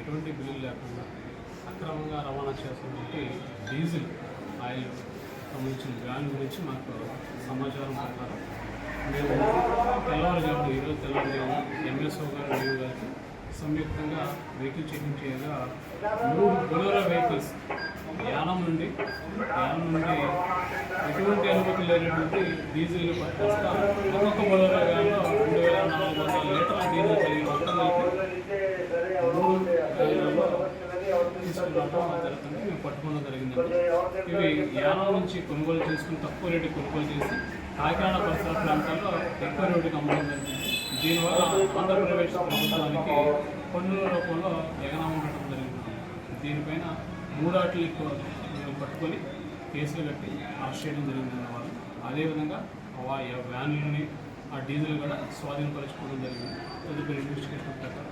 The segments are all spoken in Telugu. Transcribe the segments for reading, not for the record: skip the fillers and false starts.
ఎటువంటి బిల్లులు లేకుండా అక్రమంగా రవాణా చేస్తున్నటువంటి డీజిల్ ఆయిల్ సంబంధించిన వ్యాన్ గురించి మాకు సమాచారం ప్రకారం మేము తెల్లవారుజాము ఈరోజు తెల్లవారుజాము ఎంఎస్ఓ గారు డిఓ గారికి సంయుక్తంగా వెహికల్ చెకింగ్ చేయగా 3 బొలెరో వెహికల్స్ యానం నుండి ఎటువంటి అనుమతి లేనటువంటి డీజిల్ పట్టుకొస్తా ఒక్కొక్క బొలెరో వ్యాన్లో 2400 లీటర్ల డీజిల్ కలిగి మొత్తం జరుగుతుంది. మేము పట్టుకోవడం జరిగిందండి. ఇవి యానం నుంచి కొనుగోలు చేసుకుని తక్కువ రేటు కొనుగోలు చేసి కాకినాడ పరిసర ప్రాంతాల్లో ఎక్కువ రేటుకి అమ్మడం జరిగింది. దీనివల్ల ఆంధ్రప్రదేశ్ ప్రభుత్వానికి పన్నుల రూపంలో ఎగనామం ఉండటం జరిగింది. దీనిపైన 3 ఆటలు పట్టుకొని కేసులు కట్టి అరెస్ట్ చేయడం జరిగింది. వాళ్ళు అదేవిధంగా వ్యాన్లని ఆ డీజిల్ కూడా స్వాధీనపరచుకోవడం జరిగింది. తదుపరి ఇన్వెస్టిగేషన్ ప్రకారం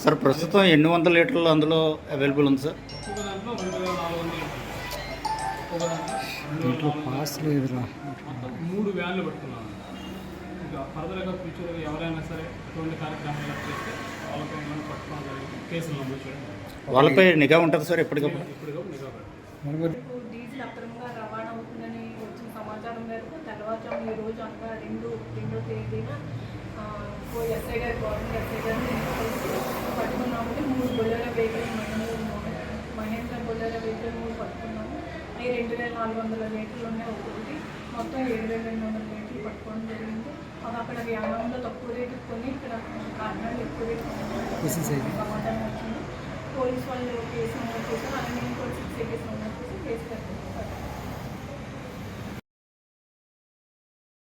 సార్ ప్రస్తుతం ఎన్ని వందల లీటర్లు అందులో అవైలబుల్ ఉంది సార్? ఒక్కొక్క దాంట్లో 2400 లీటర్లు, ఒక్కొక్క దాంట్లో 2400 మొత్తం 3 వ్యాన్లు పట్టుకున్నాను. ఇంకా ఫర్దర్గా ఫ్యూచర్గా ఎవరైనా సరే ఎటువంటి కార్యక్రమాలు చేస్తే వాళ్ళపై మనం పట్టుకోవడం జరిగింది. కేసులు నమోదు చేయడం వాళ్ళపై నిఘా ఉంటుంది సార్ ఎప్పటికప్పుడు? నిఘా పెడతాం. డీజిల్ అక్రమంగా రవాణా అవుతుందని వచ్చిన సమాచారం మేరకు తెల్లవారుజాము ఈ రోజు అనగా రెండో తేదీన ఎస్ఐ గారి గవర్నమెంట్ ఎస్ఐ గారిని పట్టుకున్నామని 3 Bolero vehicle Mahindra Bolero vehicle 3 పట్టుకున్నాము. అవి 2400 లీటర్లు ఉన్నాయి. ఒక్కొక్కటి మొత్తం 7200 లీటర్లు పట్టుకోవడం జరిగింది. మాకు అక్కడ వ్యాయామంలో తక్కువ రేటు కొని ఇక్కడ కాకినాడలో ఎక్కువ రేటు సమాధానం వచ్చింది. పోలీసు వాళ్ళు కేసు నమోదు చేశారు. అలాగే నేను కూడా 6 కేసు నమోదు చేసి